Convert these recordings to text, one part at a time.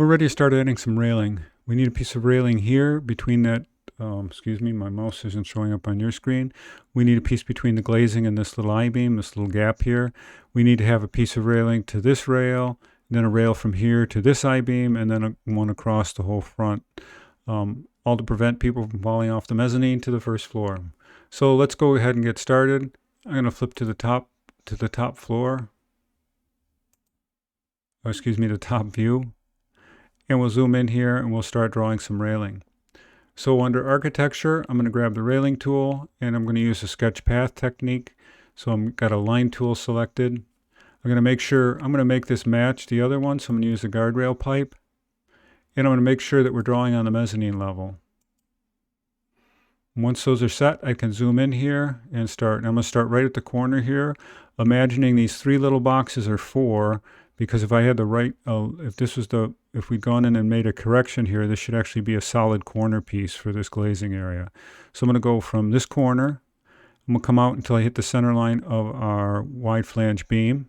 We're ready to start adding some railing. We need a piece of railing here between that, excuse me, my mouse isn't showing up on your screen. We need a piece between the glazing and this little I-beam, this little gap here. We need to have a piece of railing to this rail, then a rail from here to this I-beam, and then one across the whole front, all to prevent people from falling off the mezzanine to the first floor. So let's go ahead and get started. I'm going to flip to the top floor. Oh, excuse me, the top view. And we'll zoom in here and we'll start drawing some railing. So under architecture, I'm going to grab the railing tool and I'm going to use the sketch path technique. So I've got a line tool selected. I'm going to make this match the other one. So I'm going to use the guardrail pipe. And I'm going to make sure that we're drawing on the mezzanine level. Once those are set, I can zoom in here and start. And I'm going to start right at the corner here, imagining these three little boxes are 4, because if I had the right, if we'd gone in and made a correction here, this should actually be a solid corner piece for this glazing area. So I'm going to go from this corner. I'm going to come out until I hit the center line of our wide flange beam.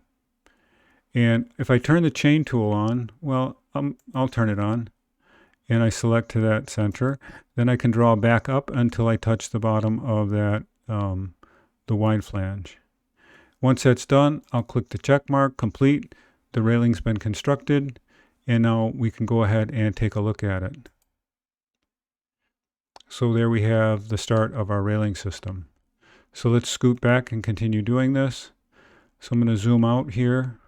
And if I turn the chain tool on, well, I'll turn it on. And I select to that center. Then I can draw back up until I touch the bottom of that, the wide flange. Once that's done, I'll click the check mark, complete. The railing's been constructed, and now we can go ahead and take a look at it. So there we have the start of our railing system. So let's scoot back and continue doing this. So I'm going to zoom out here.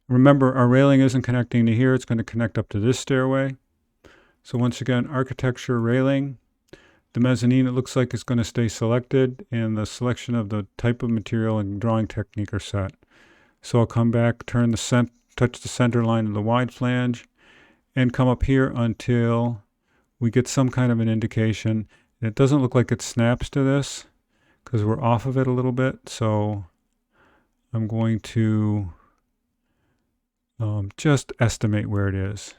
Remember, our railing isn't connecting to here. It's going to connect up to this stairway. So once again, architecture, railing. The mezzanine, it looks like it's going to stay selected, and the selection of the type of material and drawing technique are set. So I'll come back, touch the center line of the wide flange, and come up here until we get some kind of an indication. It doesn't look like it snaps to this because we're off of it a little bit. So I'm going to just estimate where it is.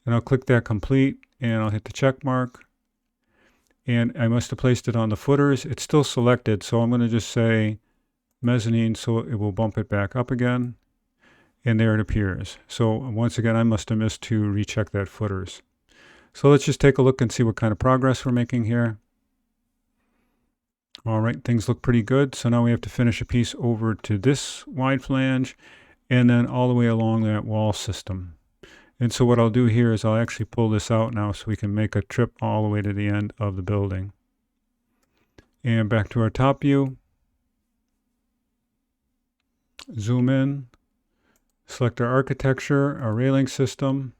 And I'll click that complete, and I'll hit the check mark. And I must have placed it on the footers. It's still selected, so I'm going to just say mezzanine, so it will bump it back up again, and there it appears. So once again, I must have missed to recheck that footers. So let's just take a look and see what kind of progress we're making here. All right, things look pretty good. So now we have to finish a piece over to this wide flange and then all the way along that wall system. And so what I'll do here is I'll actually pull this out now so we can make a trip all the way to the end of the building. And back to our top view. Zoom in, select our architecture, our railing system.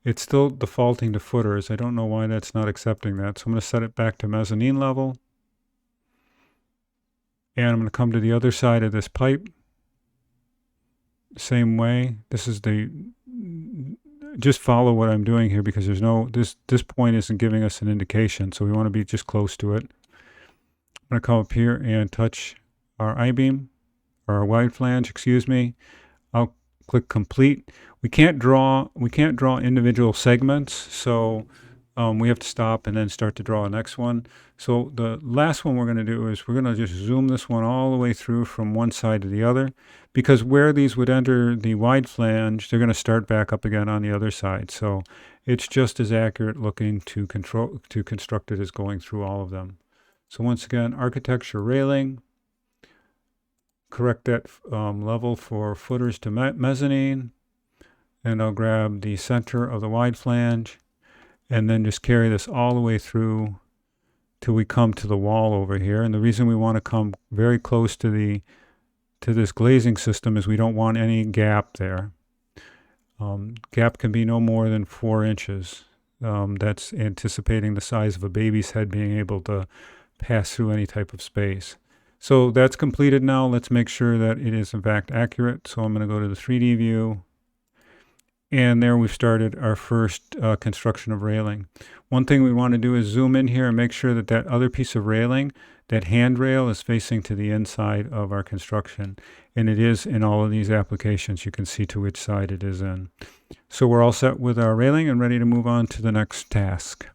It's still defaulting to footers. I don't know why that's not accepting that. So I'm going to set it back to mezzanine level. And I'm going to come to the other side of this pipe. Same way. This is just follow what I'm doing here because there's this point isn't giving us an indication. So we want to be just close to it. I'm going to come up here and touch our I-beam. Our wide flange, excuse me. I'll click complete. We can't draw individual segments, so we have to stop and then start to draw the next one. So the last one we're going to do is we're going to just zoom this one all the way through from one side to the other, because where these would enter the wide flange, they're going to start back up again on the other side. So it's just as accurate looking to construct it as going through all of them. So once again, architecture, railing. Correct that level for footers to mezzanine, and I'll grab the center of the wide flange and then just carry this all the way through till we come to the wall over here. And the reason we want to come very close to this glazing system is we don't want any gap there. Gap can be no more than 4 inches. That's anticipating the size of a baby's head being able to pass through any type of space. So that's completed now. Let's make sure that it is in fact accurate. So I'm going to go to the 3D view. And there we've started our first construction of railing. One thing we want to do is zoom in here and make sure that that other piece of railing, that handrail, is facing to the inside of our construction. And it is in all of these applications. You can see to which side it is in. So we're all set with our railing and ready to move on to the next task.